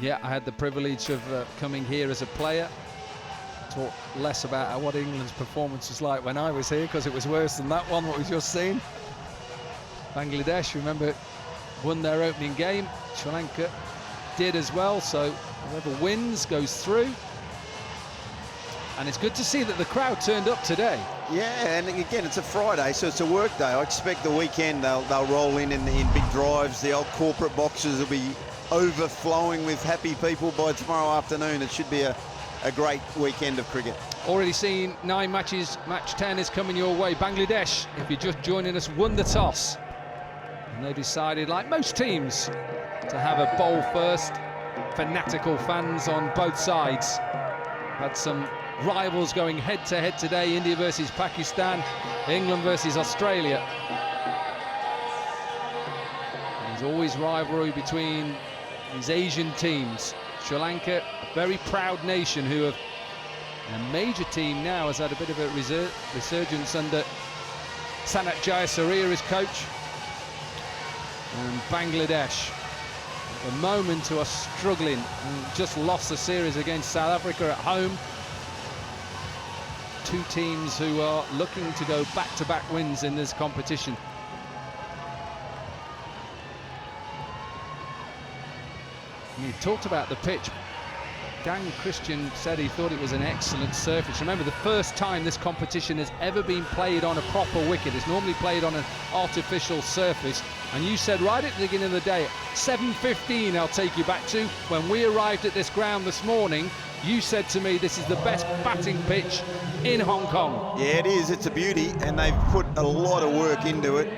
Yeah, I had the privilege of coming here as a player. Talk less about what England's performance was like when I was here, because it was worse than that one, what we've just seen. Bangladesh, remember, won their opening game. Sri Lanka did as well, so whoever wins goes through. And it's good to see that the crowd turned up today. Yeah, and again, it's a Friday, so it's a work day. I expect the weekend they'll roll in big drives. The old corporate boxes will be overflowing with happy people by tomorrow afternoon. It should be a great weekend of cricket. Already seen 9 matches. Match 10 is coming your way. Bangladesh, if you're just joining us, won the toss. And they decided, like most teams, to have a bowl first. Fanatical fans on both sides. Had some rivals going head-to-head today. India versus Pakistan, England versus Australia. There's always rivalry between these Asian teams. Sri Lanka, a very proud nation who have a major team now, has had a bit of a resurgence under Sanat Jayasuriya as coach. And Bangladesh, at the moment, who are struggling and just lost the series against South Africa at home. Two teams who are looking to go back-to-back wins in this competition. You talked about the pitch. Dan Christian said he thought it was an excellent surface. Remember, the first time this competition has ever been played on a proper wicket. It's normally played on an artificial surface. And you said right at the beginning of the day, 7:15 I'll take you back to, when we arrived at this ground this morning, you said to me this is the best batting pitch in Hong Kong. Yeah, it is. It's a beauty, and they've put a lot of work into it.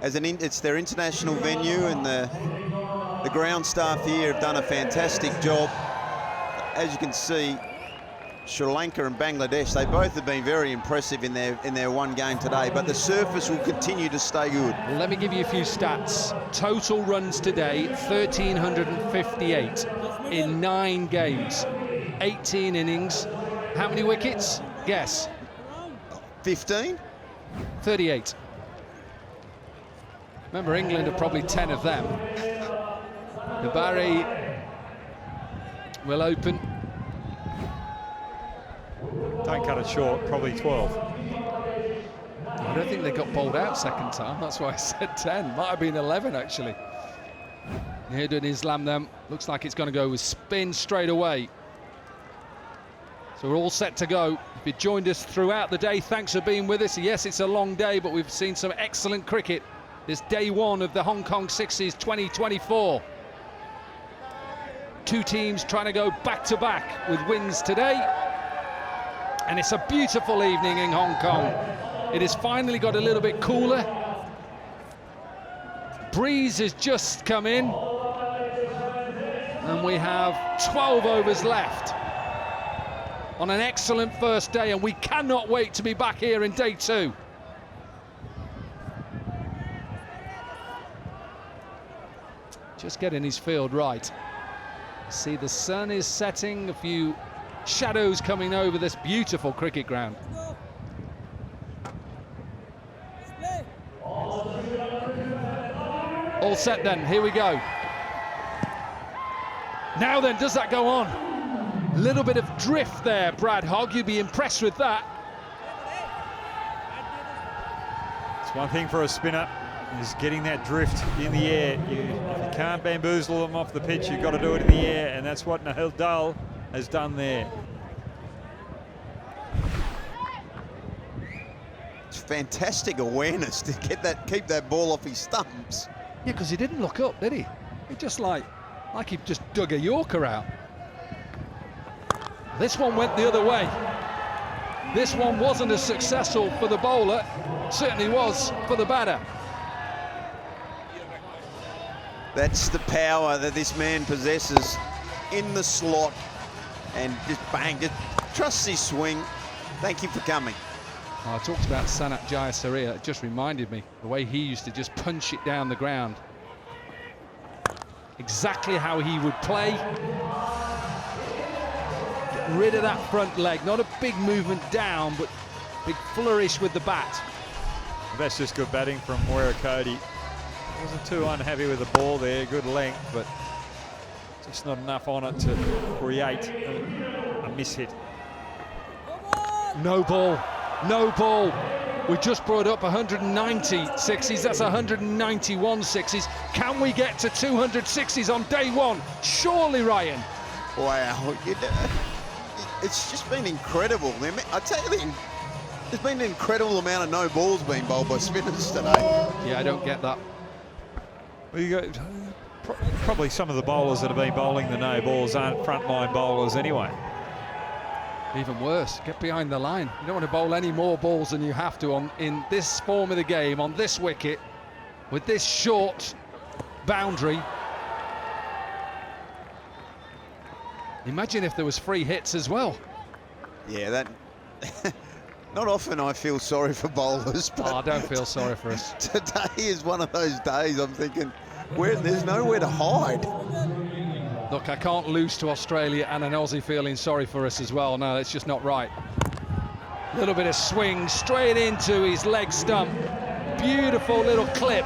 It's their international venue, and the ground staff here have done a fantastic job. As you can see, Sri Lanka and Bangladesh, they both have been very impressive in their one game today, but the surface will continue to stay good. Well, let me give you a few stats. Total runs today, 1,358 in 9 games, 18 innings. How many wickets? Guess. 15? 38. Remember, England are probably 10 of them. The Barry will open. Don't cut it short, probably 12. I don't think they got bowled out second time. That's why I said 10. Might have been 11, actually. Nihidun Islam then. Looks like it's going to go with spin straight away. So we're all set to go. If you joined us throughout the day, thanks for being with us. Yes, it's a long day, but we've seen some excellent cricket. This day one of the Hong Kong Sixes 2024. Two teams trying to go back-to-back with wins today. And it's a beautiful evening in Hong Kong. It has finally got a little bit cooler. Breeze has just come in. And we have 12 overs left on an excellent first day, and we cannot wait to be back here in day 2. Just getting his field right. See, the sun is setting, a few shadows coming over this beautiful cricket ground. All set then, here we go. Now then, does that go on? A little bit of drift there, Brad Hogg, you'd be impressed with that. It's one thing for a spinner, is getting that drift in the air. If you can't bamboozle them off the pitch, you've got to do it in the air, and that's what Nahil Dal has done there. It's fantastic awareness to keep that ball off his stumps. Yeah, because he didn't look up, did he? He just like he just dug a Yorker out. This one went the other way. This one wasn't as successful for the bowler. Certainly was for the batter. That's the power that this man possesses in the slot, and just bang, just trusts his swing. Thank you for coming. Oh, I talked about Sanat Jayasuriya. It just reminded me the way he used to just punch it down the ground. Exactly how he would play. Get rid of that front leg. Not a big movement down, but big flourish with the bat. That's just good batting from Moira Cody. Wasn't too unhappy with the ball there, good length, but Just not enough on it to create a miss-hit. No ball, no ball. We just brought up 190 sixes, that's 191 sixes. Can we get to 200 sixes on day one? Surely, Ryan. Wow, it's just been incredible. I tell you, there's been an incredible amount of no balls being bowled by spinners today. Yeah, I don't get that. Well, you got probably some of the bowlers that have been bowling the no balls aren't frontline bowlers anyway. Even worse, get behind the line. You don't want to bowl any more balls than you have to in this form of the game, on this wicket, with this short boundary. Imagine if there was free hits as well. Yeah, that... Not often I feel sorry for bowlers, but I don't feel sorry for us. Today is one of those days I'm thinking, there's nowhere to hide. Look, I can't lose to Australia and an Aussie feeling sorry for us as well. No, it's just not right. A little bit of swing straight into his leg stump. Beautiful little clip.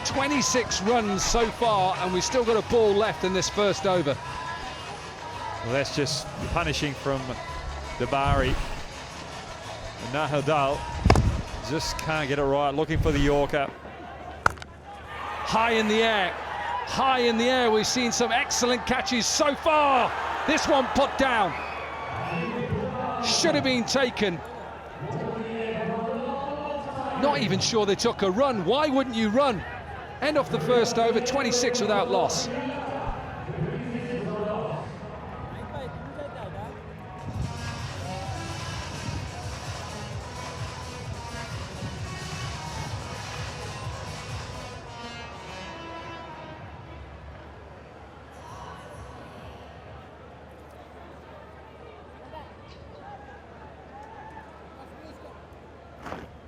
26 runs so far, and we've still got a ball left in this first over. Well, that's just punishing from Dabari. Nahal Dal just can't get it right, looking for the Yorker. High in the air, high in the air. We've seen some excellent catches so far. This one put down. Should have been taken. Not even sure they took a run. Why wouldn't you run? End off the first over, 26 without loss.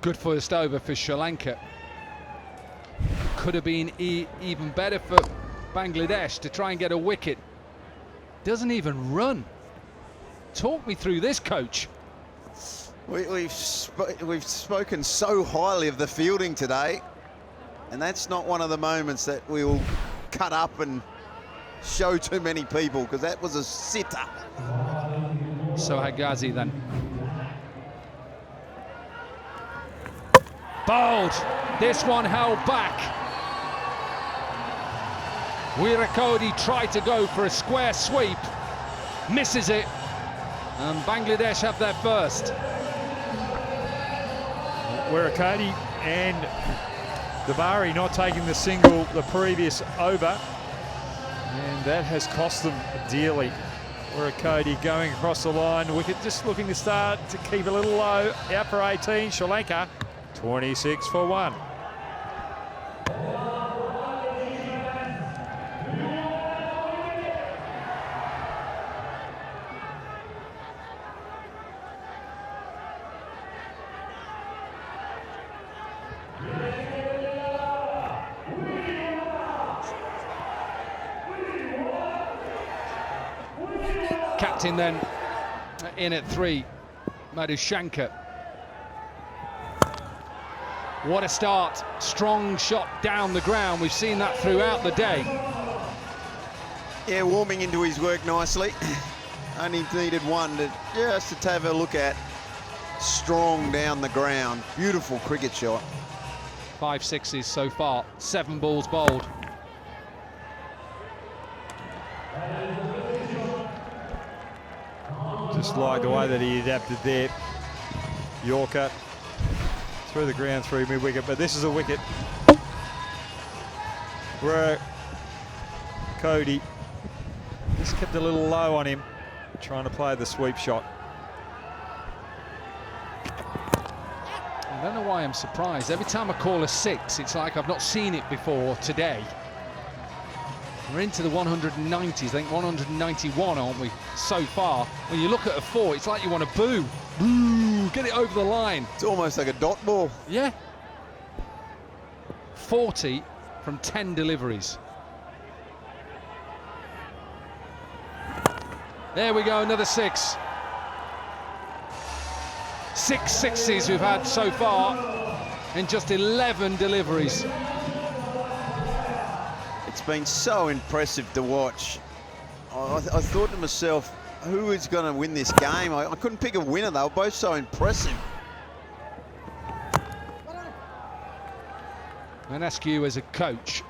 Good first over for Sri Lanka. Could have been even better for Bangladesh to try and get a wicket. Doesn't even run. Talk me through this, coach. We've spoken so highly of the fielding today, and that's not one of the moments that we will cut up and show too many people, because that was a sitter. Sohail Ghazi then. Bowled. This one held back. Wirakodi tried to go for a square sweep. Misses it. And Bangladesh have their first. Wirakodi and Dabari not taking the single the previous over. And that has cost them dearly. Wirakodi going across the line. Wicket just looking to start to keep a little low. Out for 18, Sri Lanka. 26 for 1. Captain then in at 3, Madhushankar. What a start. Strong shot down the ground. We've seen that throughout the day. Yeah, warming into his work nicely. Only needed one just to have a look at. Strong down the ground. Beautiful cricket shot. 5 sixes so far. 7 balls bowled. Just like the way that he adapted there. Yorker. Through the ground, through mid-wicket, but this is a wicket where Cody just kept a little low on him, trying to play the sweep shot. I don't know why I'm surprised. Every time I call a 6, it's like I've not seen it before today. We're into the 190s, I think 191, aren't we, so far? When you look at a 4, it's like you want to boo. Boo, get it over the line. It's almost like a dot ball. Yeah. 40 from 10 deliveries. There we go, another 6. 6 sixes we've had so far in just 11 deliveries. It's been so impressive to watch. I thought to myself, who is going to win this game? I couldn't pick a winner. They were both so impressive. And ask you as a coach,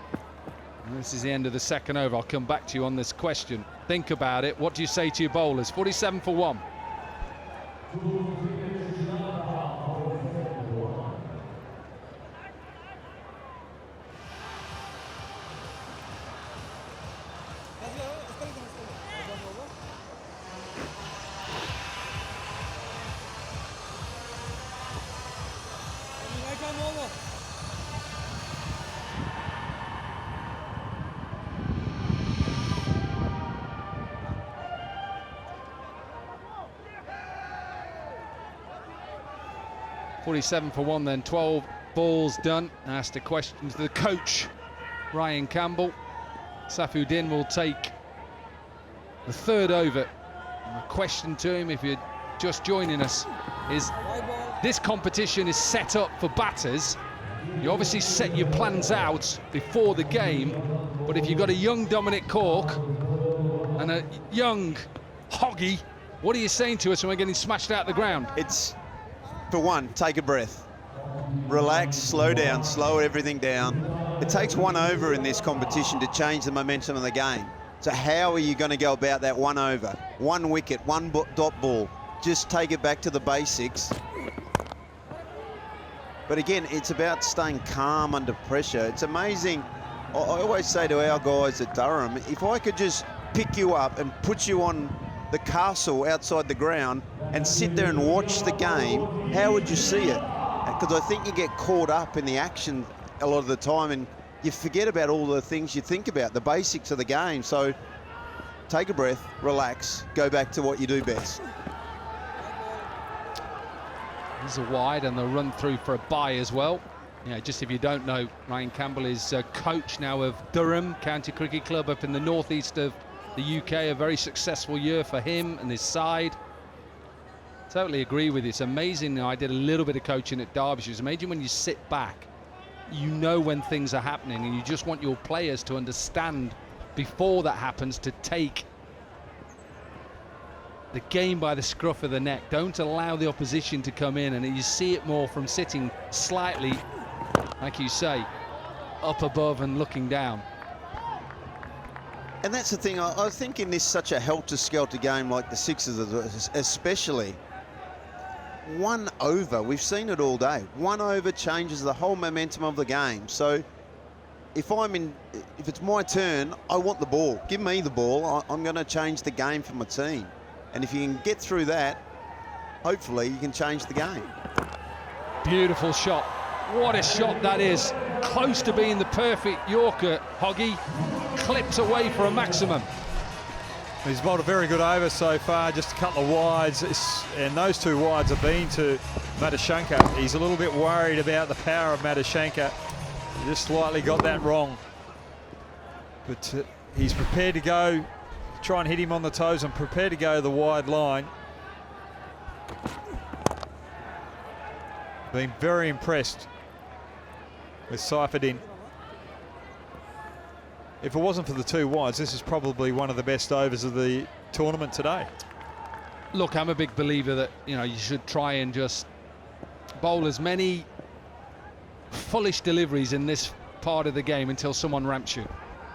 and this is the end of the second over, I'll come back to you on this question. Think about it. What do you say to your bowlers? 47 for 1. .47 for 1 then, 12 balls done. Asked a question to the coach, Ryan Campbell. Saifuddin will take the third over. And the question to him, if you're just joining us, is this competition is set up for batters. You obviously set your plans out before the game, but if you've got a young Dominic Cork and a young Hoggy, what are you saying to us when we're getting smashed out the ground? It's, for one, take a breath. Relax, slow down, slow everything down. It takes 1 over in this competition to change the momentum of the game. So how are you going to go about that 1 over? 1 wicket, 1 dot ball. Just take it back to the basics. But again, it's about staying calm under pressure. It's amazing. I always say to our guys at Durham, if I could just pick you up and put you on the castle outside the ground and sit there and watch the game, how would you see it? Because I think you get caught up in the action a lot of the time and you forget about all the things you think about, the basics of the game. So take a breath, relax, go back to what you do best. There's a wide and the run through for a bye as well. Yeah, just if you don't know, Ryan Campbell is coach now of Durham County Cricket Club up in the northeast of the UK. A very successful year for him and his side. Totally agree with you. It's amazing. I did a little bit of coaching at Derbyshire. It's amazing when you sit back, you know when things are happening and you just want your players to understand before that happens to take the game by the scruff of the neck. Don't allow the opposition to come in, and you see it more from sitting slightly, like you say, up above and looking down. And that's the thing, I think in this such a helter-skelter game like the Sixers especially, 1 over, we've seen it all day. 1 over changes the whole momentum of the game. So if it's my turn, I want the ball. Give me the ball. I'm going to change the game for my team. And if you can get through that, hopefully you can change the game. Beautiful shot. What a shot that is. Close to being the perfect Yorker, Hoggy. Clips away for a maximum. He's bowled a very good over so far, just a couple of wides, and those 2 wides have been to Madushanka. He's a little bit worried about the power of Madushanka. He just slightly got that wrong. But he's prepared to go, try and hit him on the toes and prepare to go the wide line. Been very impressed with Saifuddin. If it wasn't for the 2 wides, this is probably one of the best overs of the tournament today. Look, I'm a big believer that, you know, you should try and just bowl as many foolish deliveries in this part of the game until someone ramps you.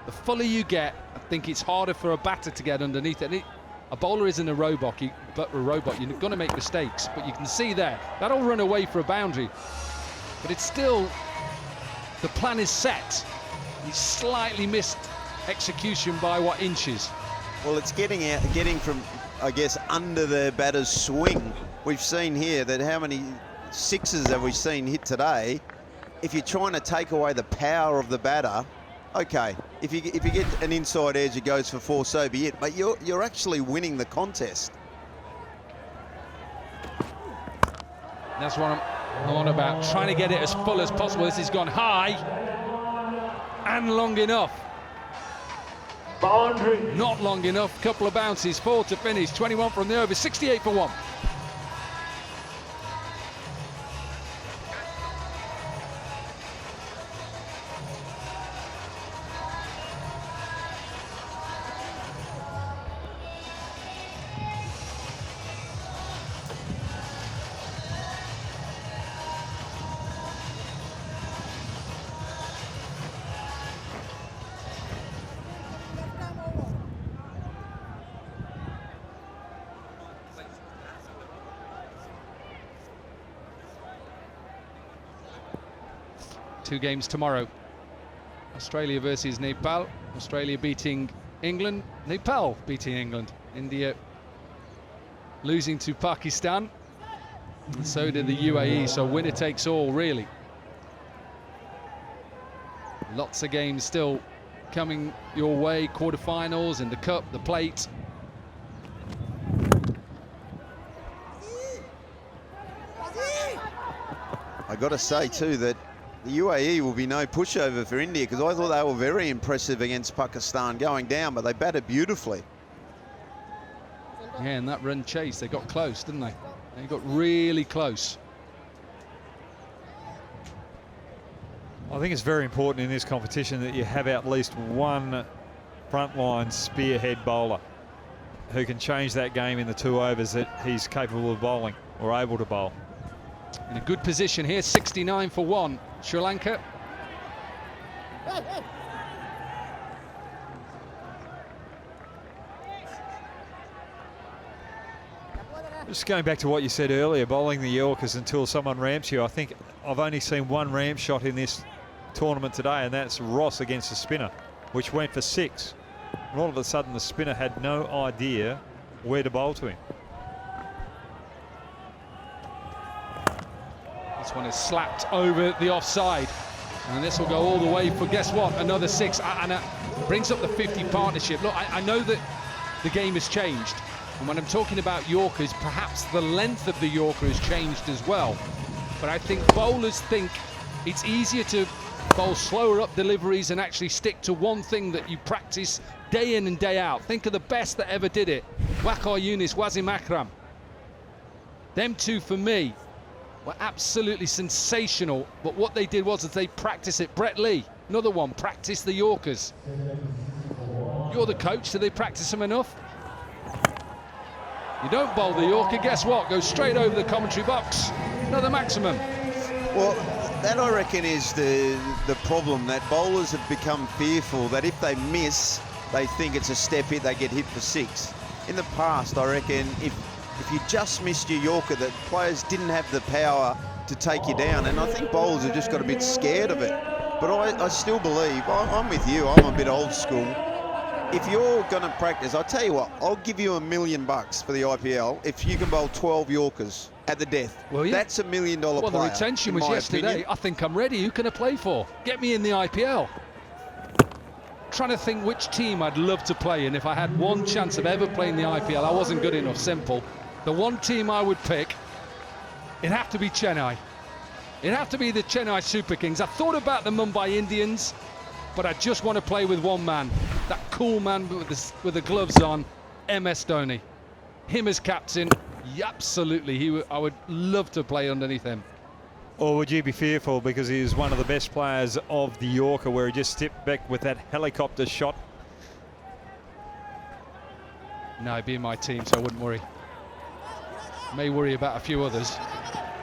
The fuller you get, I think it's harder for a batter to get underneath it. A bowler isn't a robot, you're going to make mistakes, but you can see there, that'll run away for a boundary. But it's still, the plan is set. He's slightly missed execution by what, inches? Well, it's getting from, I guess, under the batter's swing. We've seen here that how many sixes have we seen hit today? If you're trying to take away the power of the batter, okay, if you get an inside edge, it goes for 4, so be it. But you're actually winning the contest. That's what I'm on about, trying to get it as full as possible. This has gone high and long enough. Boundary. Not long enough. Couple of bounces, 4 to finish. 21 from the over, 68 for 1. 2 games tomorrow. Australia versus Nepal. Australia beating England. Nepal beating England. India losing to Pakistan. And so did the UAE. So winner takes all, really. Lots of games still coming your way. Quarterfinals in the Cup, the Plate. I got to say too that the UAE will be no pushover for India, because I thought they were very impressive against Pakistan going down, but they batted beautifully. Yeah, and that run chase, they got close, didn't they? They got really close. I think it's very important in this competition that you have at least one frontline spearhead bowler who can change that game in the 2 overs that he's capable of bowling or able to bowl. In a good position here, 69 for 1, Sri Lanka. Just going back to what you said earlier, bowling the Yorkers until someone ramps you. I think I've only seen one ramp shot in this tournament today, and that's Ross against the spinner, which went for 6. And all of a sudden the spinner had no idea where to bowl to him. This one is slapped over the offside, and this will go all the way for, guess what, another 6, and it brings up the 50 partnership. Look, I know that the game has changed, and when I'm talking about Yorkers, perhaps the length of the Yorker has changed as well, but I think bowlers think it's easier to bowl slower up deliveries and actually stick to one thing that you practice day in and day out. Think of the best that ever did it, Waqar Younis, Wasim Akram. Them two, for me, were absolutely sensational, but what they did was that they practice it. Brett Lee, another one, practice the Yorkers. You're the coach, do they practice them enough? You don't bowl the Yorker, guess what? Go straight over the commentary box. Another maximum. Well, that I reckon is the problem, that bowlers have become fearful that if they miss, they think it's a step hit, they get hit for 6. In the past, I reckon if you just missed your Yorker, that players didn't have the power to take you down, and I think bowlers have just got a bit scared of it. But I still believe, I'm with you, I'm a bit old school. If you're going to practice, I'll tell you what, I'll give you $1 million for the IPL if you can bowl 12 Yorkers at the death. Well, yeah. That's $1 million player. Well, the retention was yesterday. Opinion. I think I'm ready. Who can I play for? Get me in the IPL. Trying to think which team I'd love to play in if I had one chance of ever playing the IPL. I wasn't good enough, simple. The one team I would pick, it'd have to be Chennai. It'd have to be the Chennai Super Kings. I thought about the Mumbai Indians, but I just want to play with one man. That cool man with the gloves on, MS Dhoni. Him as captain, absolutely. I would love to play underneath him. Or would you be fearful because he was one of the best players of the Yorker, where he just stepped back with that helicopter shot? No, he'd be in my team, so I wouldn't worry. May worry about a few others.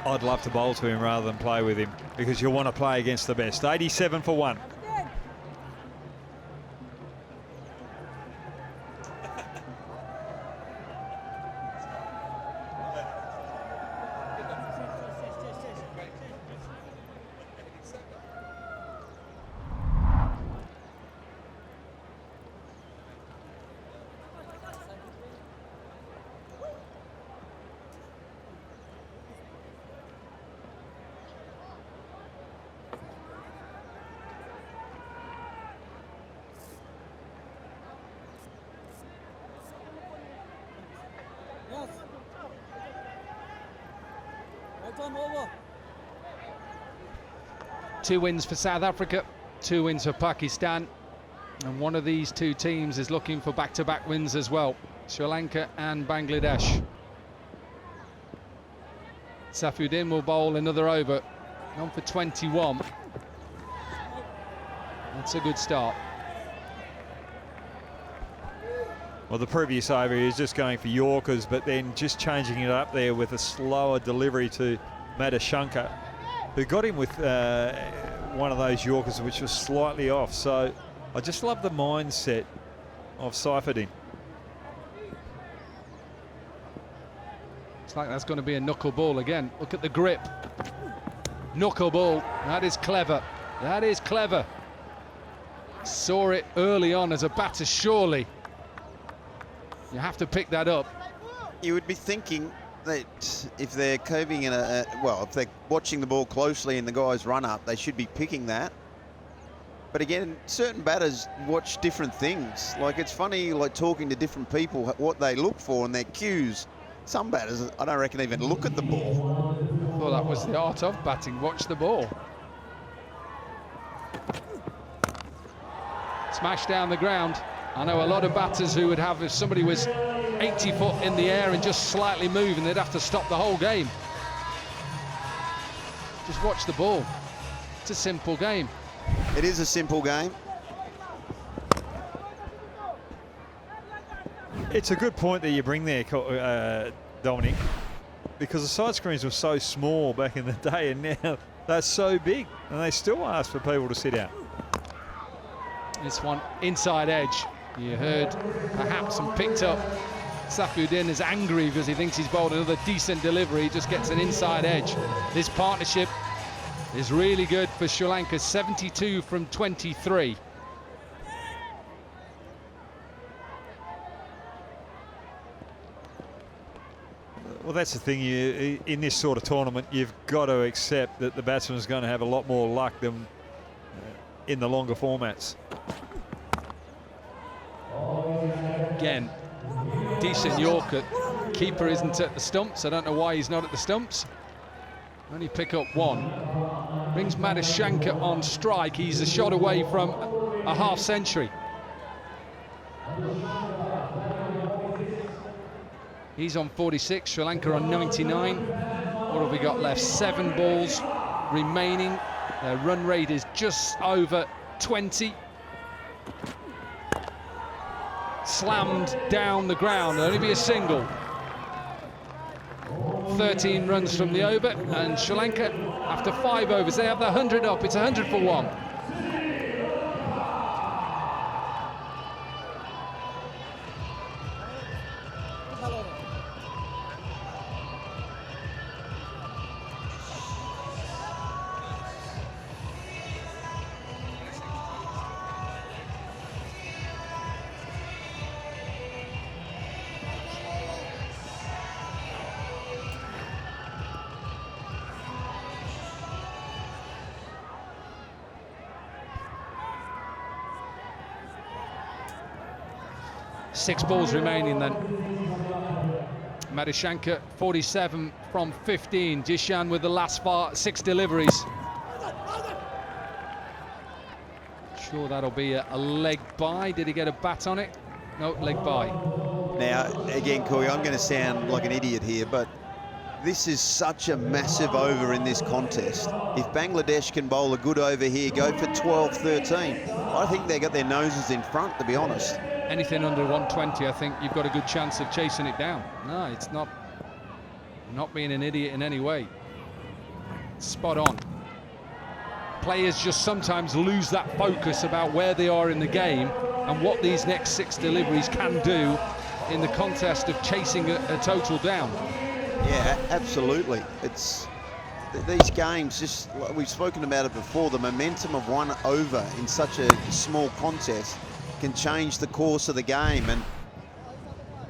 I'd love to bowl to him rather than play with him, because you'll want to play against the best. 87 for 1. Two wins for South Africa, 2 wins for Pakistan, and one of these two teams is looking for back-to-back wins as well, Sri Lanka and Bangladesh. Safuddin will bowl another over, on for 21. That's a good start. Well, the previous over is just going for Yorkers, but then just changing it up there with a slower delivery to Madashankar, who got him with one of those Yorkers which was slightly off. So I just love the mindset of Safuddin. Looks like that's going to be a knuckle ball again. Look at the grip. Knuckle ball, that is clever. That is clever. Saw it early on as a batter, surely. You have to pick that up. You would be thinking that if they're coving in well, if they're watching the ball closely and the guys run up, they should be picking that. But again, certain batters watch different things. Like, it's funny, like, talking to different people, what they look for and their cues. Some batters, I don't reckon, even look at the ball. Well, that was the art of batting. Watch the ball. Smash down the ground. I know a lot of batters who would have, if somebody was 80 foot in the air and just slightly move, and they'd have to stop the whole game. Just watch the ball. It's a simple game. It is a simple game. It's a good point that you bring there, Dominic, because the side screens were so small back in the day, and now they're so big, and they still ask for people to sit out. This one inside edge. You heard perhaps and picked up Safieddine is angry because he thinks he's bowled another decent delivery. He just gets an inside edge. This partnership is really good for Sri Lanka. 72 from 23. Well, that's the thing. In this sort of tournament, you've got to accept that the batsman's going to have a lot more luck than in the longer formats. Again, decent Yorker. Keeper isn't at the stumps. I don't know why he's not at the stumps. Only pick up one. Brings Madhushanka on strike. He's a shot away from a half century. He's on 46, Sri Lanka on 99. What have we got left? 7 balls remaining. Their run rate is just over 20. Slammed down the ground. There'll only be a single. 13 runs from the over, and Sri Lanka, after 5 overs, they have the 100 up. It's 100 for 1. Six balls remaining then. Madhushanka 47 from 15. Jishan with the last 6 deliveries. Sure, that'll be a leg bye. Did he get a bat on it? No, leg bye. Now, again, Corey, I'm going to sound like an idiot here, but this is such a massive over in this contest. If Bangladesh can bowl a good over here, go for 12-13. I think they got their noses in front, to be honest. Anything under 120, I think you've got a good chance of chasing it down. No, it's not being an idiot in any way. Spot on. Players just sometimes lose that focus about where they are in the game and what these next 6 deliveries can do in the contest of chasing a total down. Yeah, absolutely. It's these games, just we've spoken about it before, the momentum of one over in such a small contest can change the course of the game. And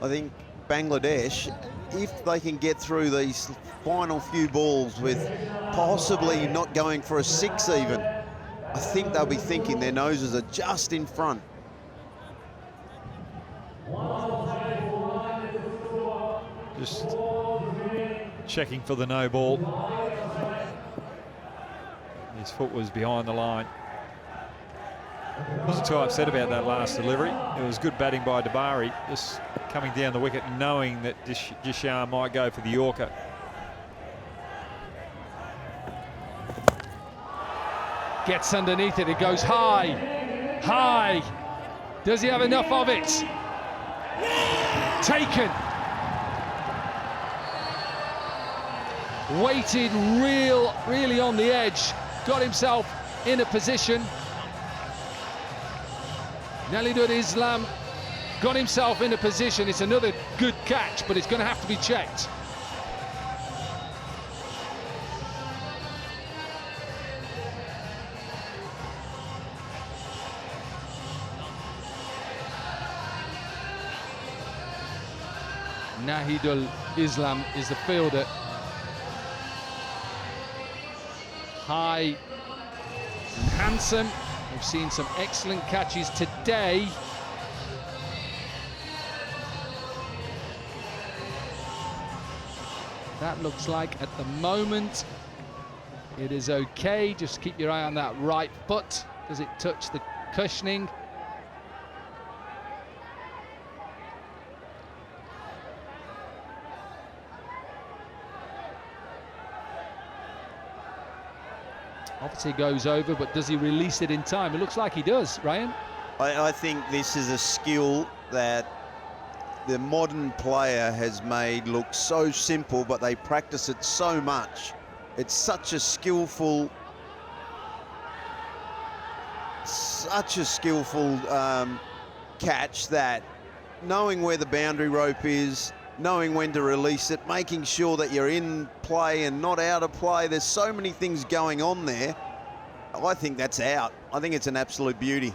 I think Bangladesh, if they can get through these final few balls with possibly not going for a 6 even, I think they'll be thinking their noses are just in front. Just checking for the no ball. His foot was behind the line. Wasn't too upset about that last delivery. It was good batting by Dabari, just coming down the wicket knowing that Jishan might go for the Yorker. Gets underneath it, it goes high, high. Does he have enough of it? Taken. Waited really on the edge, got himself in a position. Nalidud Islam got himself in a position. It's another good catch, but it's going to have to be checked. Nahidul Islam is the fielder. High and handsome. We've seen some excellent catches today. That looks like at the moment it is okay. Just keep your eye on that right foot. Does it touch the cushioning? Obviously goes over, but does he release it in time? It looks like he does, Ryan. I think this is a skill that the modern player has made look so simple, but they practice it so much. It's such a skillful catch that knowing where the boundary rope is, knowing when to release it, making sure that you're in play and not out of play. There's so many things going on there. I think that's out. I think it's an absolute beauty.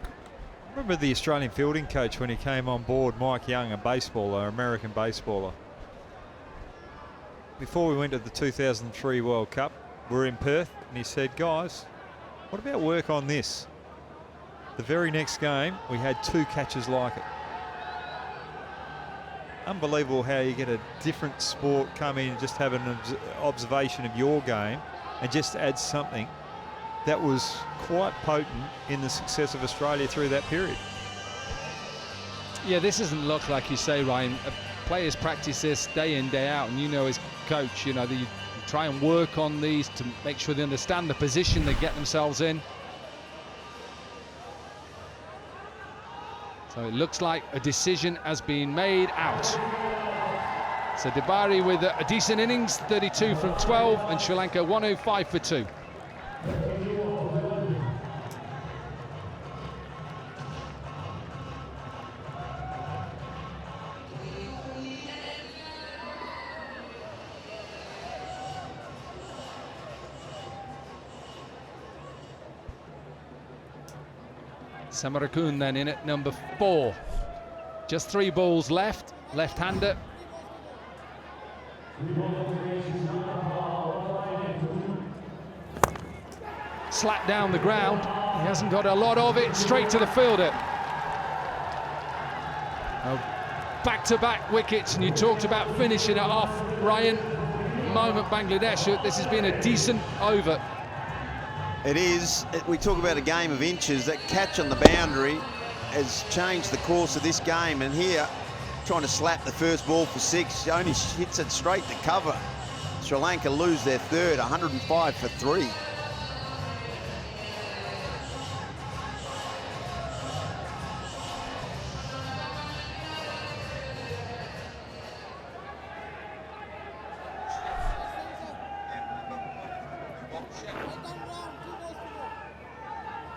I remember the Australian fielding coach when he came on board, Mike Young, a baseballer, American baseballer. Before we went to the 2003 World Cup, we were in Perth, and he said, guys, what about work on this? The very next game, we had 2 catches like it. Unbelievable how you get a different sport come in and just have an observation of your game and just add something that was quite potent in the success of Australia through that period. Yeah, this doesn't look like you say, Ryan. Players practice this day in, day out, and you know as coach, you know, you try and work on these to make sure they understand the position they get themselves in. So it looks like a decision has been made out. So Debari with a decent innings, 32 from 12, and Sri Lanka 105 for 2. Samarakun then in at number 4. Just 3 balls left, left-hander. Slapped down the ground. He hasn't got a lot of it. Straight to the fielder. Back-to-back wickets, and you talked about finishing it off, Ryan. Moment Bangladesh. This has been a decent over. It is. We talk about a game of inches. That catch on the boundary has changed the course of this game. And here, trying to slap the first ball for 6, only hits it straight to cover. Sri Lanka lose their third, 105 for 3.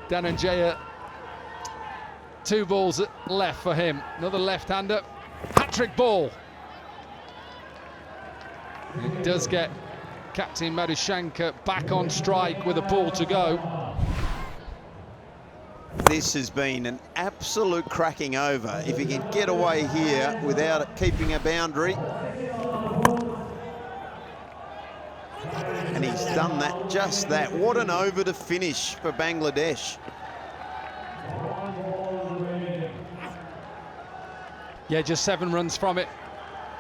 Dhananjaya, 2 balls left for him. Another left-hander, hat-trick ball. It does get Captain Madhushanka back on strike with a ball to go. This has been an absolute cracking over. If he can get away here without keeping a boundary. And he's done that, just that. What an over to finish for Bangladesh. Yeah, just 7 runs from it.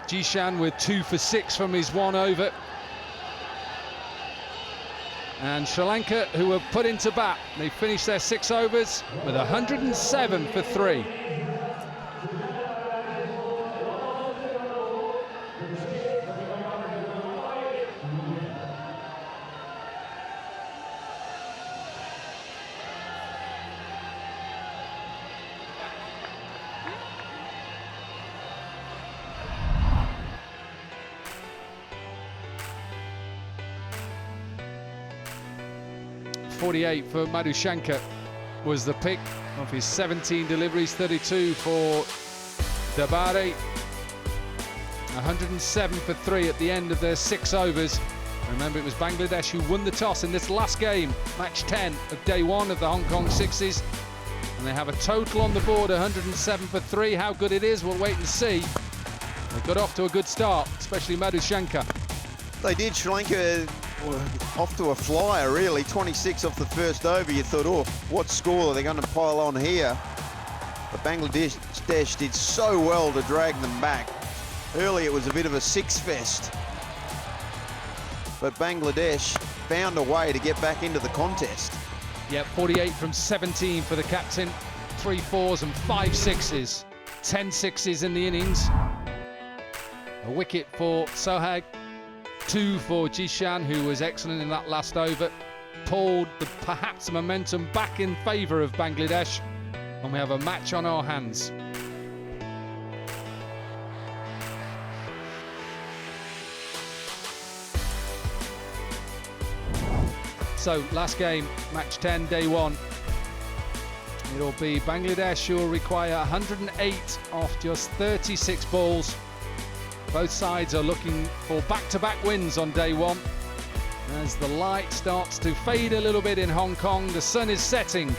Jishan with 2 for 6 from his 1 over. And Sri Lanka, who were put into bat, they finished their 6 overs with 107 for 3. .48 for Madhushanka was the pick of his 17 deliveries, 32 for Dabare, 107 for 3 at the end of their 6 overs. Remember, it was Bangladesh who won the toss in this last game, match 10 of day 1 of the Hong Kong Sixes. And they have a total on the board, 107 for 3. How good it is, we'll wait and see. They got off to a good start, especially Madhushanka. They did. Sri Lanka off to a flyer, really. 26 off the first over. You thought, oh, what score are they going to pile on here? But Bangladesh did so well to drag them back. Early it was a bit of a six-fest. But Bangladesh found a way to get back into the contest. Yeah, 48 from 17 for the captain. 3 4s and 5 6s. 10 6s in the innings. A wicket for Sohag. 2 for Jishan, who was excellent in that last over. Pulled perhaps the momentum back in favour of Bangladesh. And we have a match on our hands. So, last game, match 10, day 1. It'll be Bangladesh who will require 108 off just 36 balls. Both sides are looking for back-to-back wins on day 1. As the light starts to fade a little bit in Hong Kong, the sun is setting.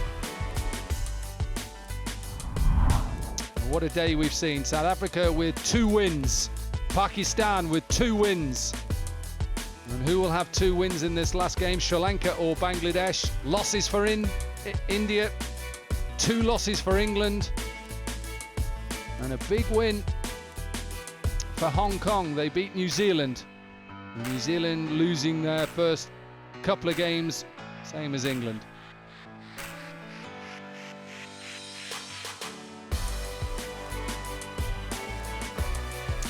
What a day we've seen. South Africa with 2 wins. Pakistan with 2 wins. And who will have 2 wins in this last game, Sri Lanka or Bangladesh? Losses for India, 2 losses for England, and a big win for Hong Kong. They beat New Zealand. New Zealand losing their first couple of games, same as England.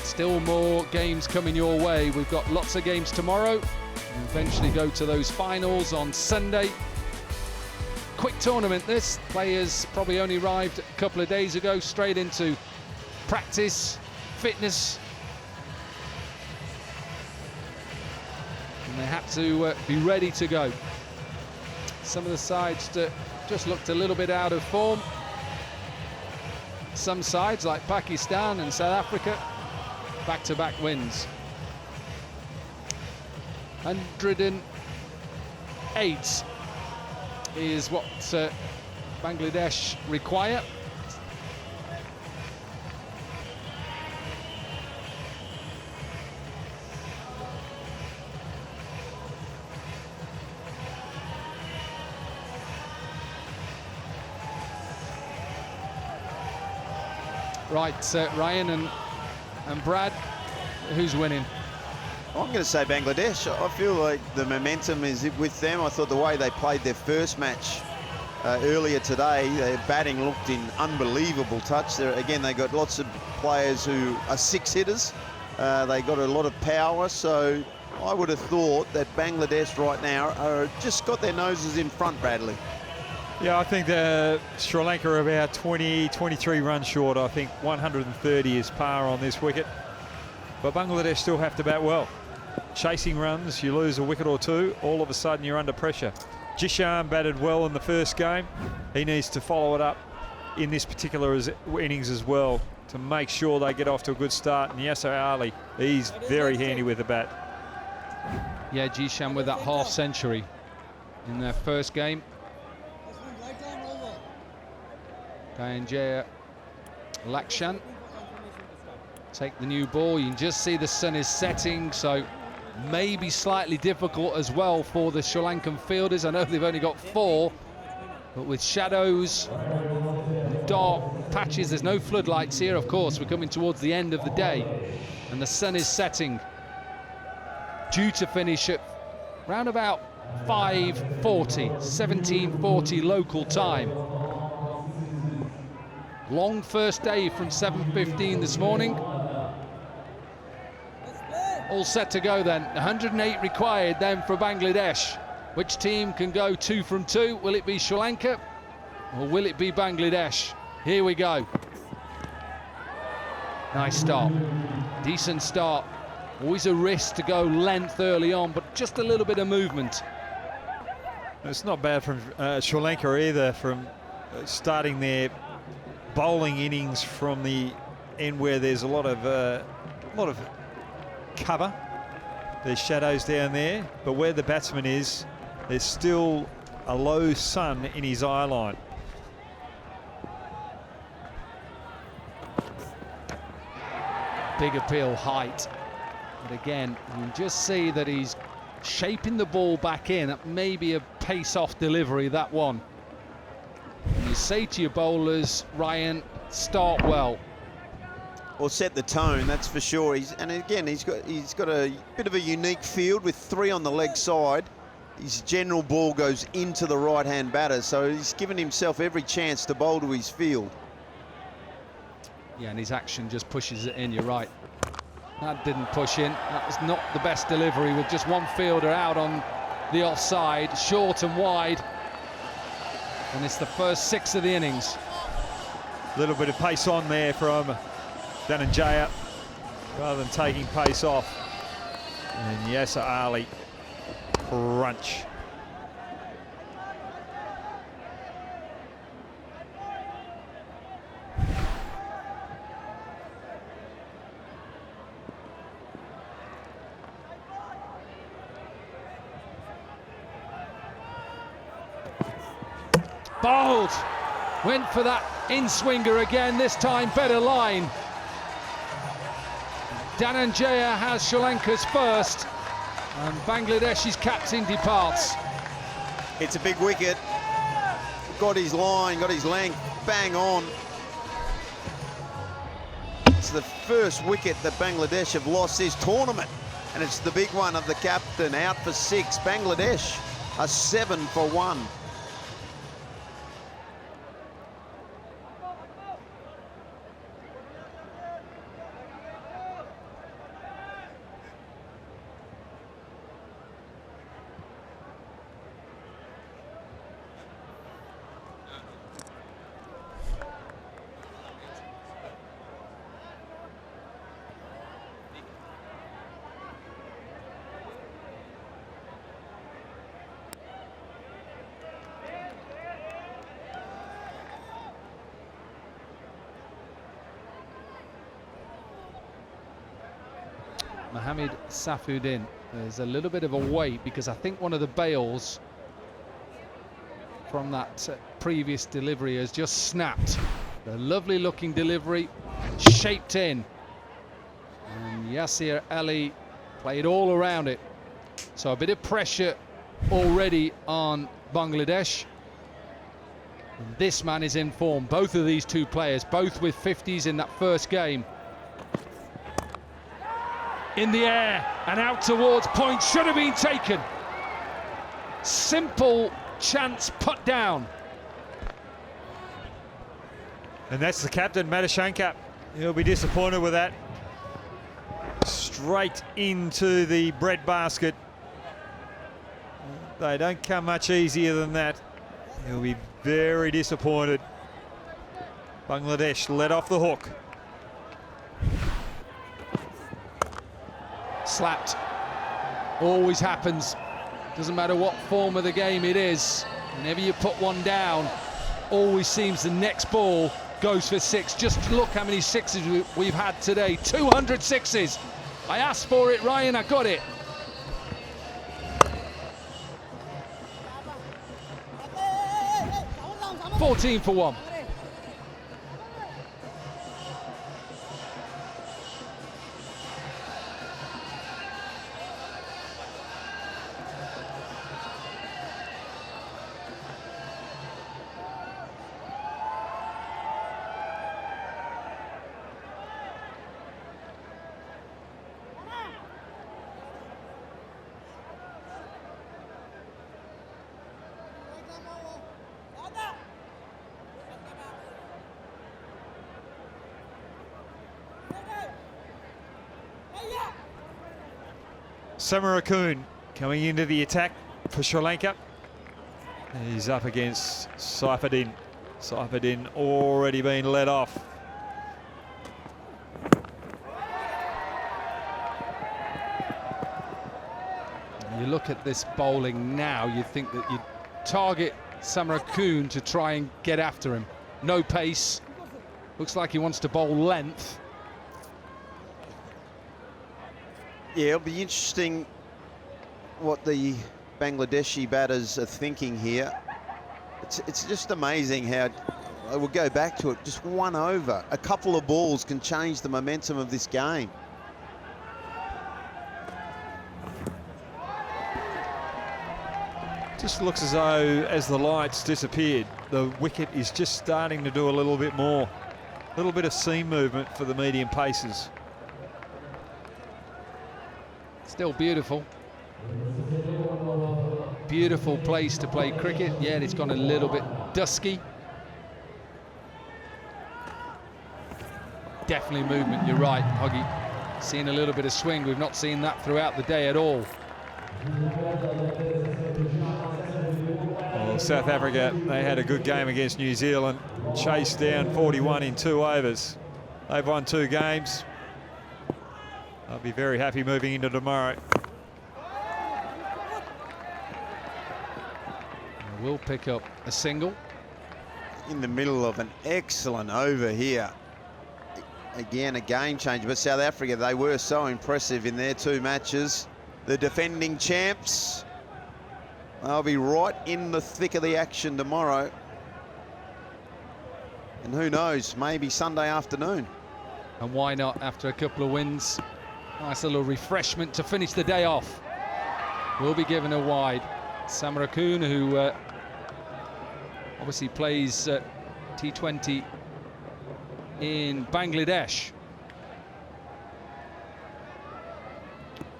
Still more games coming your way. We've got lots of games tomorrow. We'll eventually go to those finals on Sunday. Quick tournament this. Players probably only arrived a couple of days ago, straight into practice, fitness. And they have to be ready to go. Some of the sides that just looked a little bit out of form. Some sides like Pakistan and South Africa, back-to-back wins. 108 is what Bangladesh require. Right, Ryan and Brad, who's winning? I'm going to say Bangladesh. I feel like the momentum is with them. I thought the way they played their first match earlier today, their batting looked in unbelievable touch. Again, they got lots of players who are 6-hitters. They got a lot of power, so I would have thought that Bangladesh right now are just got their noses in front, Bradley. Yeah, I think Sri Lanka are about 23 runs short. I think 130 is par on this wicket. But Bangladesh still have to bat well. Chasing runs, you lose a wicket or 2, all of a sudden you're under pressure. Jishan batted well in the first game. He needs to follow it up in this particular innings as well to make sure they get off to a good start. And Yasser Ali, he's very handy with the bat. Yeah, Jishan with that half century in their first game. Kayanjaya Lakshan take the new ball. You can just see the sun is setting, so maybe slightly difficult as well for the Sri Lankan fielders. I know they've only got 4, but with shadows, dark patches, there's no floodlights here, of course. We're coming towards the end of the day, and the sun is setting. Due to finish at round about 5:40, 17:40 local time. Long first day from 7:15 this morning. All set to go then. 108 required then for Bangladesh. Which team can go 2 from 2? Will it be Sri Lanka or will it be Bangladesh? Here we go. Nice start. Decent start. Always a risk to go length early on, but just a little bit of movement. It's not bad from Sri Lanka either, from starting their bowling innings from the end where there's a lot of cover. There's shadows down there, but where the batsman is, there's still a low sun in his eye line. big appeal, height. But again, you just see that he's shaping the ball back in at maybe a pace-off delivery, that one. And you say to your bowlers, Ryan, start well. Or set the tone, that's for sure. And again, he's got a bit of a unique field with 3 on the leg side. His general ball goes into the right-hand batter, so he's given himself every chance to bowl to his field. Yeah, and his action just pushes it in, you're right. That didn't push in. That was not the best delivery, with just one fielder out on the offside, short and wide. And it's the first 6 of the innings. A little bit of pace on there from Dhananjaya, rather than taking pace off. And Yasser Ali, crunch. Bowled, went for that in-swinger again, this time better line. Dhananjaya has Sri Lanka's first, and Bangladesh's captain departs. It's a big wicket. Got his line, got his length, bang on. It's the first wicket that Bangladesh have lost this tournament, and it's the big one of the captain, out for 6. Bangladesh are 7 for 1. Mohammed Safuddin. There's a little bit of a wait because I think one of the bails from that previous delivery has just snapped. A lovely looking delivery, shaped in. And Yasser Ali played all around it. So a bit of pressure already on Bangladesh. And this man is in form. Both of these two players, both with 50s in that first game. In the air and out towards point, should have been taken. Simple chance put down. And that's the captain, Madhushankar. He'll be disappointed with that. Straight into the breadbasket. They don't come much easier than that. He'll be very disappointed. Bangladesh let off the hook. Slapped. Always happens. Doesn't matter what form of the game it is. Whenever you put one down, always seems the next ball goes for 6. Just look how many 6s we've had today. 200 6s. I asked for it, Ryan, I got it. $14 for 1. Samarakun coming into the attack for Sri Lanka. He's up against Saifuddin. Saifuddin already been let off. You look at this bowling now, you think that you target Samarakun to try and get after him. No pace. Looks like he wants to bowl length. Yeah, it'll be interesting what the Bangladeshi batters are thinking here. It's just amazing how I will go back to it, just 1 over. A couple of balls can change the momentum of this game. Just looks as though, as the lights disappeared, the wicket is just starting to do a little bit more. A little bit of seam movement for the medium paces. Still beautiful. Beautiful place to play cricket, yet it's gone a little bit dusky. Definitely movement, you're right, Huggy. Seen a little bit of swing. We've not seen that throughout the day at all. Well, South Africa, they had a good game against New Zealand. Chased down 41 in 2 overs. They've won 2 games. I'll be very happy moving into tomorrow. We'll pick up a single. In the middle of an excellent over here. Again, a game changer, but South Africa, they were so impressive in their 2 matches. The defending champs, they'll be right in the thick of the action tomorrow. And who knows, maybe Sunday afternoon. And why not after a couple of wins? Nice little refreshment to finish the day off. Will be given a wide. Samarakun, who obviously plays T20 in Bangladesh,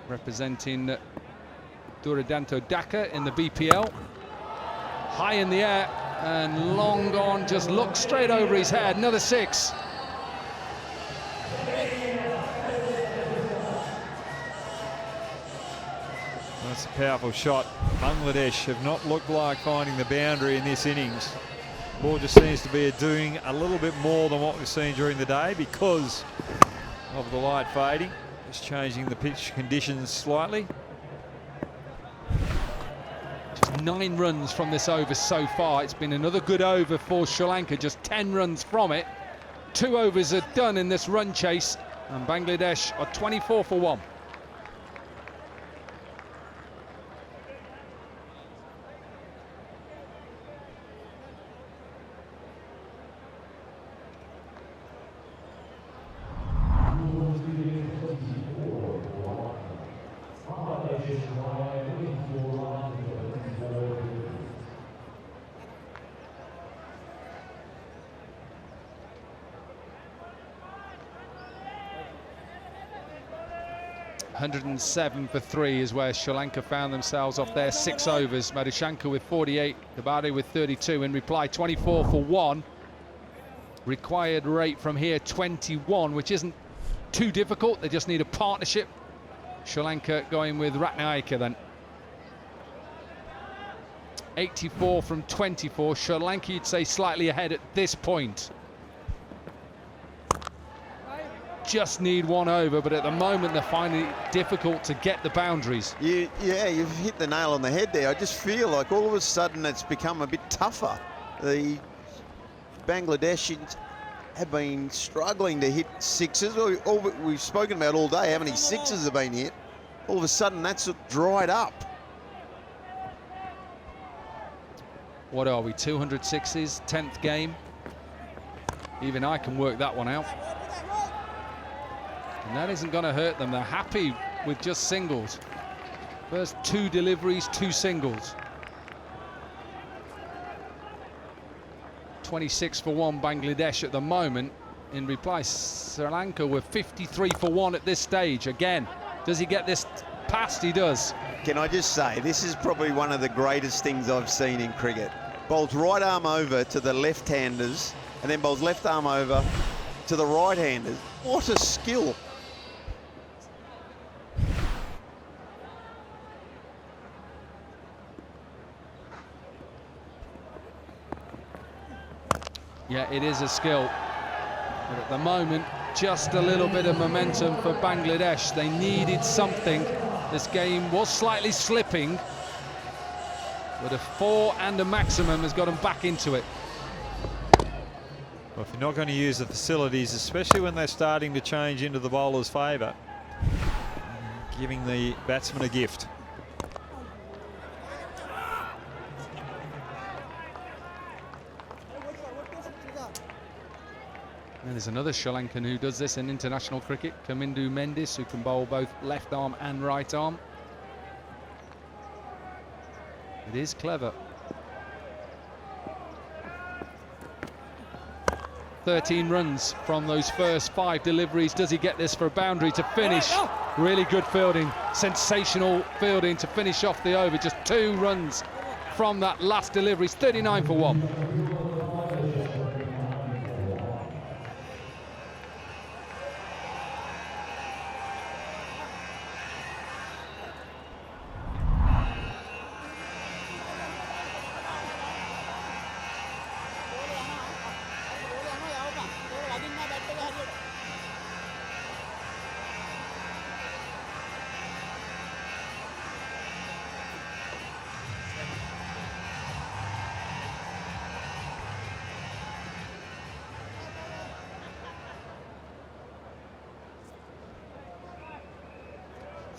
representing Duradanto Dhaka in the BPL. High in the air and long gone, just looked straight over his head. Another 6. That's a powerful shot. Bangladesh have not looked like finding the boundary in this innings. The ball just seems to be doing a little bit more than what we've seen during the day because of the light fading. Just changing the pitch conditions slightly. Just 9 runs from this over so far. It's been another good over for Sri Lanka, just 10 runs from it. 2 overs are done in this run chase, and Bangladesh are 24 for 1. .107 for 3 is where Sri Lanka found themselves off their 6 overs. Madhushanka with 48, Kabade with 32. In reply, 24 for 1. Required rate from here, 21, which isn't too difficult. They just need a partnership. Sri Lanka going with Ratnayaka then. 84 from 24. Sri Lanka, you'd say, slightly ahead at this point. Just need 1 over, but at the moment they're finding it difficult to get the boundaries. Yeah, you've hit the nail on the head there. I just feel like all of a sudden it's become a bit tougher. The Bangladeshis have been struggling to hit 6s. We've spoken about all day how many 6s have been hit. All of a sudden that's dried up. What are we, 200 6s, 10th game? Even I can work that one out. And that isn't going to hurt them. They're happy with just singles. First 2 deliveries, 2 singles. 26 for 1 Bangladesh at the moment. In reply, Sri Lanka were 53 for 1 at this stage. Again, does he get this past? He does. Can I just say, this is probably one of the greatest things I've seen in cricket. Bowls right arm over to the left-handers, and then bowls left arm over to the right-handers. What a skill. Yeah, it is a skill. But at the moment, just a little bit of momentum for Bangladesh. They needed something. This game was slightly slipping, but a 4 and a maximum has got them back into it. Well, if you're not going to use the facilities, especially when they're starting to change into the bowler's favour, giving the batsman a gift. And there's another Sri Lankan who does this in international cricket, Kamindu Mendis, who can bowl both left arm and right arm. It is clever. 13 runs from those first 5 deliveries. Does he get this for a boundary to finish? Really good fielding, sensational fielding to finish off the over. Just 2 runs from that last delivery. It's 39 for 1.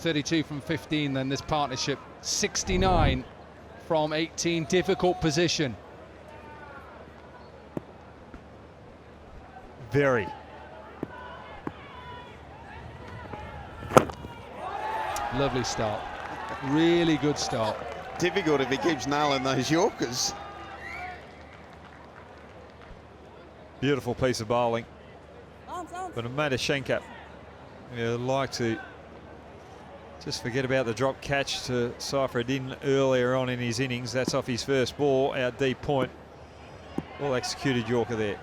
.32 from 15 then, this partnership. 69 from 18, difficult position. Very. Lovely start, really good start. Difficult if he keeps nailing those Yorkers. Beautiful piece of bowling. But Madhushanka, you'd like to just forget about the drop catch to Seyfriddin earlier on in his innings. That's off his first ball, out deep point. Well executed Yorker there.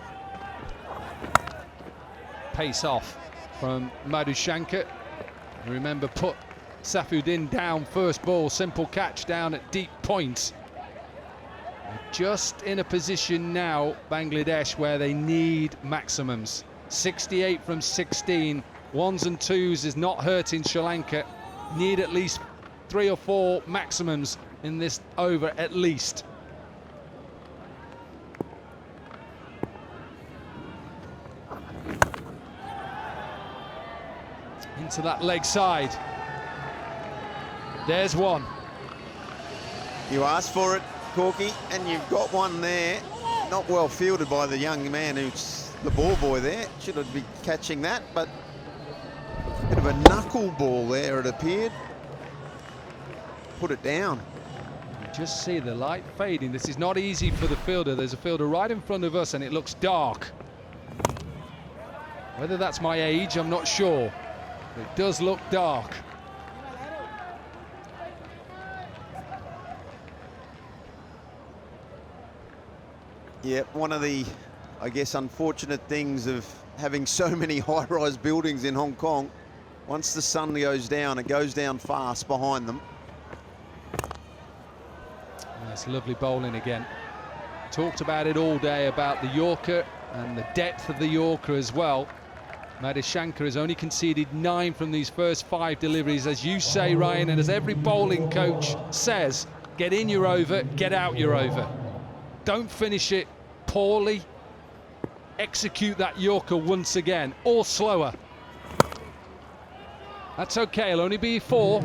Pace off from Madhushanka. Remember, put Seyfriddin down first ball, simple catch down at deep point. Just in a position now, Bangladesh, where they need maximums. 68 from 16, 1s and 2s is not hurting Sri Lanka. Need at least 3 or 4 maximums in this over at least. Into that leg side. There's one. You asked for it, Corky, and you've got one there. Not well fielded by the young man who's the ball boy there. Should have been catching that, but bit of a knuckle ball there, it appeared. Put it down. You just see the light fading. This is not easy for the fielder. There's a fielder right in front of us and it looks dark. Whether that's my age, I'm not sure. It does look dark. Yeah, one of the, I guess, unfortunate things of having so many high-rise buildings in Hong Kong. Once the sun goes down, it goes down fast behind them. That's lovely bowling again. Talked about it all day, about the Yorker and the depth of the Yorker as well. Madhushanka has only conceded 9 from these first 5 deliveries, as you say, Ryan, and as every bowling coach says, get in your over, get out your over. Don't finish it poorly. Execute that Yorker once again, or slower. That's okay, it'll only be 4.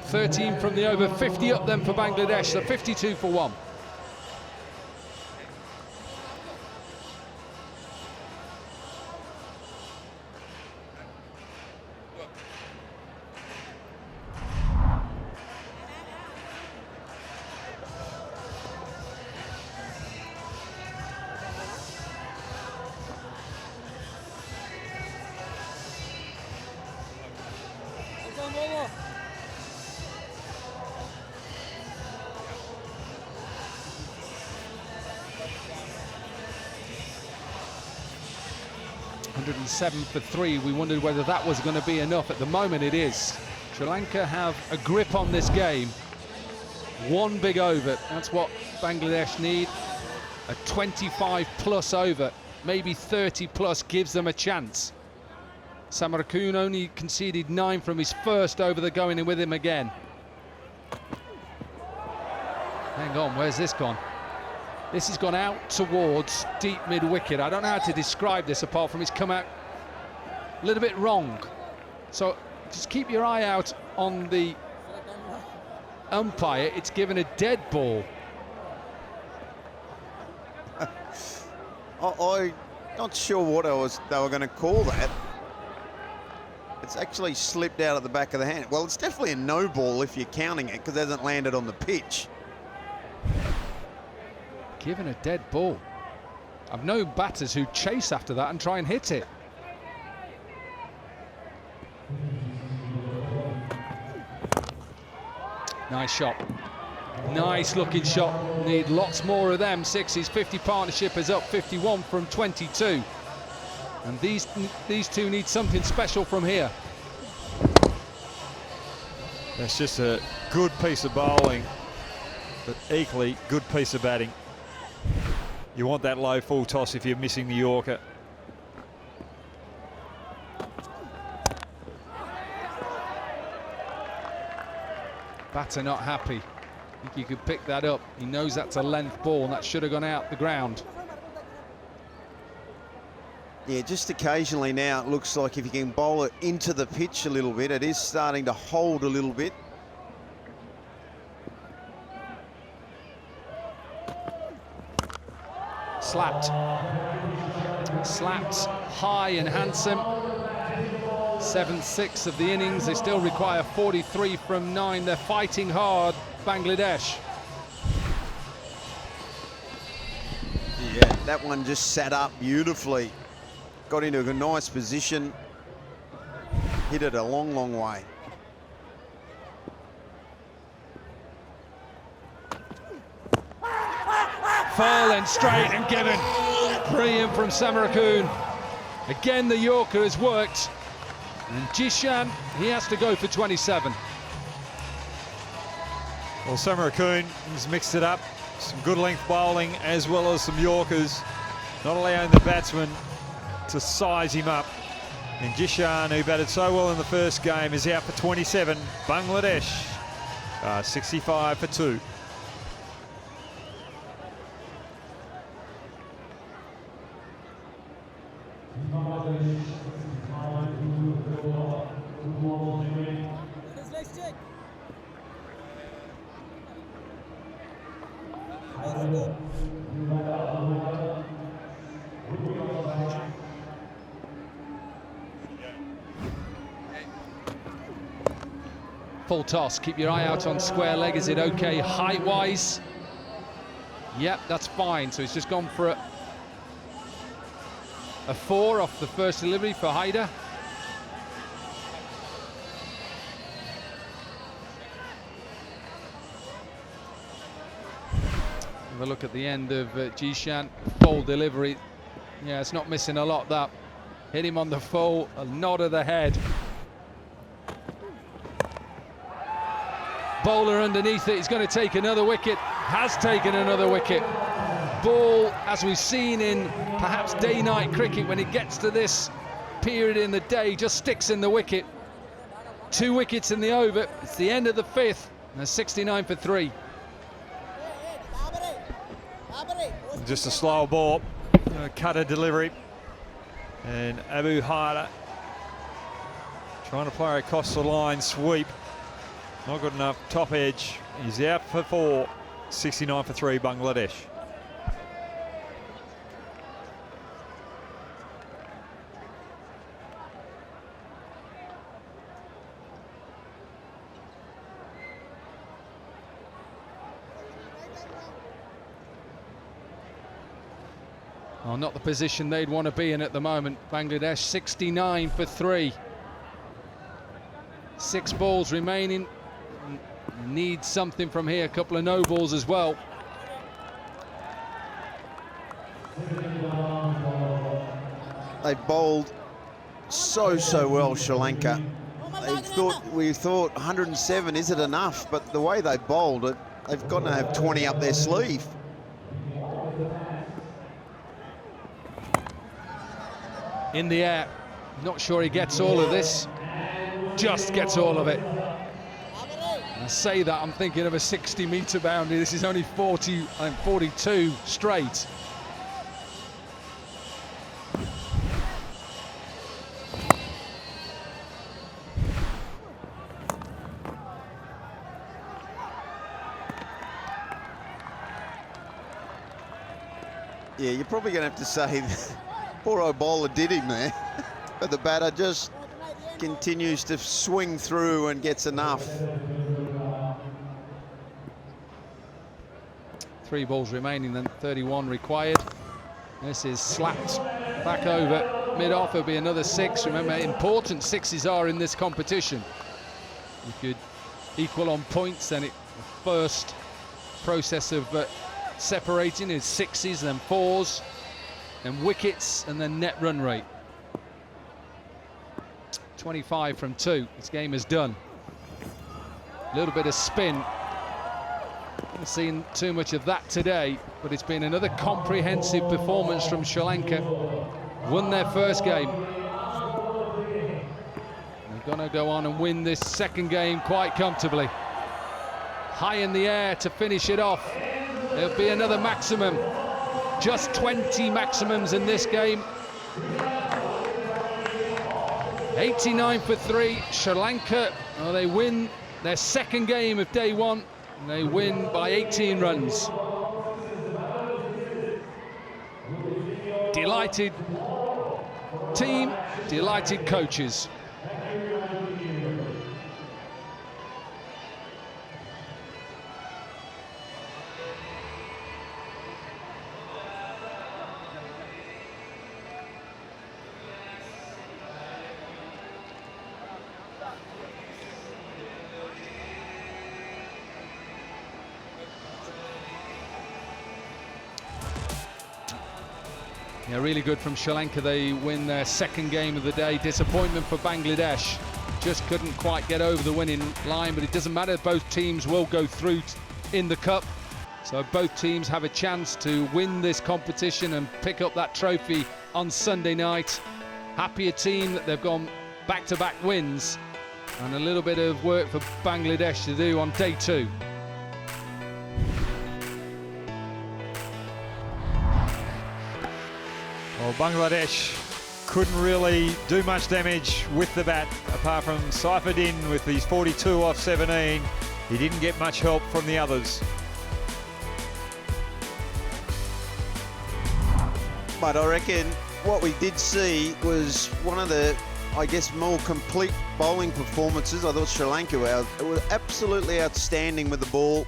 13 from the over, 50 up then for Bangladesh, so 52 for 1. .107 for 3. We wondered whether that was going to be enough. At the moment it is. Sri Lanka have a grip on this game. 1 big over, that's what Bangladesh need. A 25 plus over, maybe 30 plus gives them a chance. Samarakun only conceded 9 from his first over. They're going in with him again. Hang on, where's this gone? This has gone out towards deep mid-wicket. I don't know how to describe this apart from it's come out a little bit wrong. So just keep your eye out on the umpire. It's given a dead ball. Not sure what they were going to call that. It's actually slipped out of the back of the hand. Well, it's definitely a no ball if you're counting it, because it hasn't landed on the pitch. Given a dead ball. I've known batters who chase after that and try and hit it. Nice shot. Nice looking shot. Need lots more of them. Sixes 50 partnership is up 51 from 22. And these two need something special from here. That's just a good piece of bowling, but equally good piece of batting. You want that low full toss if you're missing the Yorker. Batter not happy. I think you could pick that up. He knows that's a length ball and that should have gone out the ground. Yeah, just occasionally now it looks like if you can bowl it into the pitch a little bit, it is starting to hold a little bit. Slapped. Slapped high and handsome. 7-6 of the innings. They still require 43 from 9. They're fighting hard, Bangladesh. Yeah, that one just sat up beautifully. Got into a nice position. Hit it a long, long way. Full and straight and given. Brilliant from Samarakun. Again, the Yorker has worked. And Jishan, he has to go for 27. Well, Samarakun has mixed it up. Some good length bowling as well as some Yorkers. Not allowing the batsman to size him up. And Jishan, who batted so well in the first game, is out for 27. Bangladesh, 65 for 2. Full toss, keep your eye out on square leg. Is it okay height-wise? Yep, that's fine. So he's just gone for a 4 off the first delivery for Haider. Have a look at the end of Jishan. Full delivery. Yeah, it's not missing a lot, that. Hit him on the full, a nod of the head. Bowler underneath it, he's going to take another wicket, has taken another wicket. Ball, as we've seen in perhaps day-night cricket, when it gets to this period in the day, just sticks in the wicket. 2 wickets in the over, it's the end of the 5th, and 69 for 3. Just a slow ball, cutter delivery. And Abu Haider trying to play across the line sweep. Not good enough, top edge. He's out for 4, 69 for 3, Bangladesh. Oh, not the position they'd want to be in at the moment. Bangladesh 69 for 3. 6 balls remaining. Need something from here. A couple of no balls as well. They bowled so well, Sri Lanka. We thought 107, is it enough? But the way they bowled it, they've got to have 20 up their sleeve. In the air. Not sure he gets all of this. Just gets all of it. I say that, I'm thinking of a 60-metre boundary. This is only 40 and 42 straight. Yeah, you're probably going to have to say Poor old bowler did him there. But the batter just continues to swing through and gets enough. 3 balls remaining, then 31 required. This is slapped back over mid-off. It'll be another 6. Remember, important 6s are in this competition. You could equal on points, then the first process of separating is 6s, then 4s, then wickets, and then net run rate. 25 from 2. This game is done. A little bit of spin. Haven't seen too much of that today, but it's been another comprehensive performance from Sri Lanka. Won their first game. They're going to go on and win this second game quite comfortably. High in the air to finish it off. There'll be another maximum. Just 20 maximums in this game. 89 for 3. Sri Lanka, well, they win their second game of day 1. And they win by 18 runs. Delighted team, delighted coaches. Yeah, really good from Sri Lanka. They win their second game of the day. Disappointment for Bangladesh. Just couldn't quite get over the winning line, but it doesn't matter. Both teams will go through in the cup. So both teams have a chance to win this competition and pick up that trophy on Sunday night. Happier team that they've gone back-to-back wins, and a little bit of work for Bangladesh to do on day 2. Well, Bangladesh couldn't really do much damage with the bat, apart from Saifuddin with his 42 off 17. He didn't get much help from the others. But I reckon what we did see was one of the, I guess, more complete bowling performances. I thought Sri Lanka were absolutely outstanding with the ball.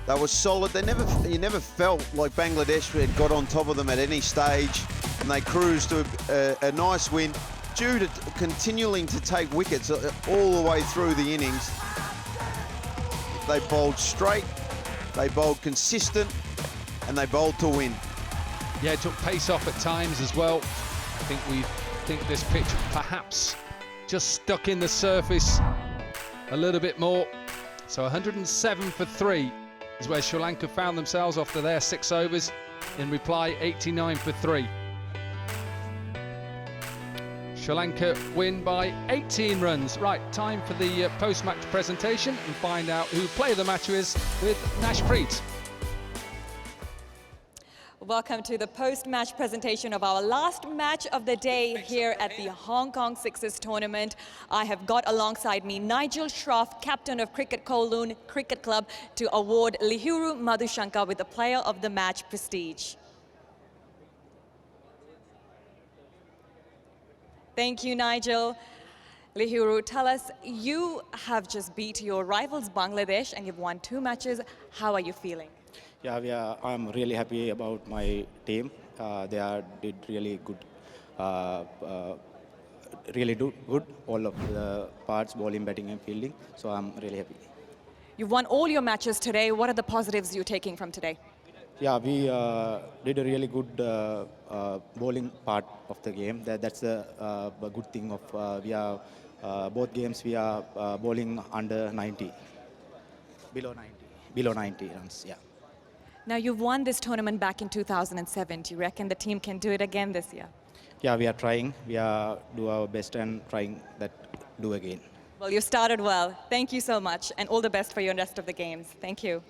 They were solid. You never felt like Bangladesh had got on top of them at any stage, and they cruised to a nice win due to continuing to take wickets all the way through the innings. They bowled straight, they bowled consistent, and they bowled to win. Yeah, it took pace off at times as well. I think this pitch perhaps just stuck in the surface a little bit more. So 107 for 3 is where Sri Lanka found themselves after their 6 overs. In reply, 89 for 3. Sri Lanka win by 18 runs. Right, time for the post-match presentation and find out who player of the match is with Nashpreet. Welcome to the post-match presentation of our last match of the day here at the Hong Kong Sixes tournament. I have got alongside me Nigel Shroff, captain of Cricket Kowloon Cricket Club, to award Lihuru Madhushankar with the Player of the Match prestige. Thank you, Nigel. Lihuru, tell us, you have just beat your rivals Bangladesh and you've won 2 matches. How are you feeling? Yeah, I'm really happy about my team. They did really good, good, all of the parts, bowling, batting and fielding. So I'm really happy. You've won all your matches today. What are the positives you're taking from today? Yeah, we did a really good bowling part of the game. That's the good thing of we are both games we are bowling under 90, below 90 runs. Yeah. Now, you've won this tournament back in 2007. Do you reckon the team can do it again this year? Yeah, we are trying. We are do our best and trying that do again. Well, you started well. Thank you so much, and all the best for your rest of the games. Thank you.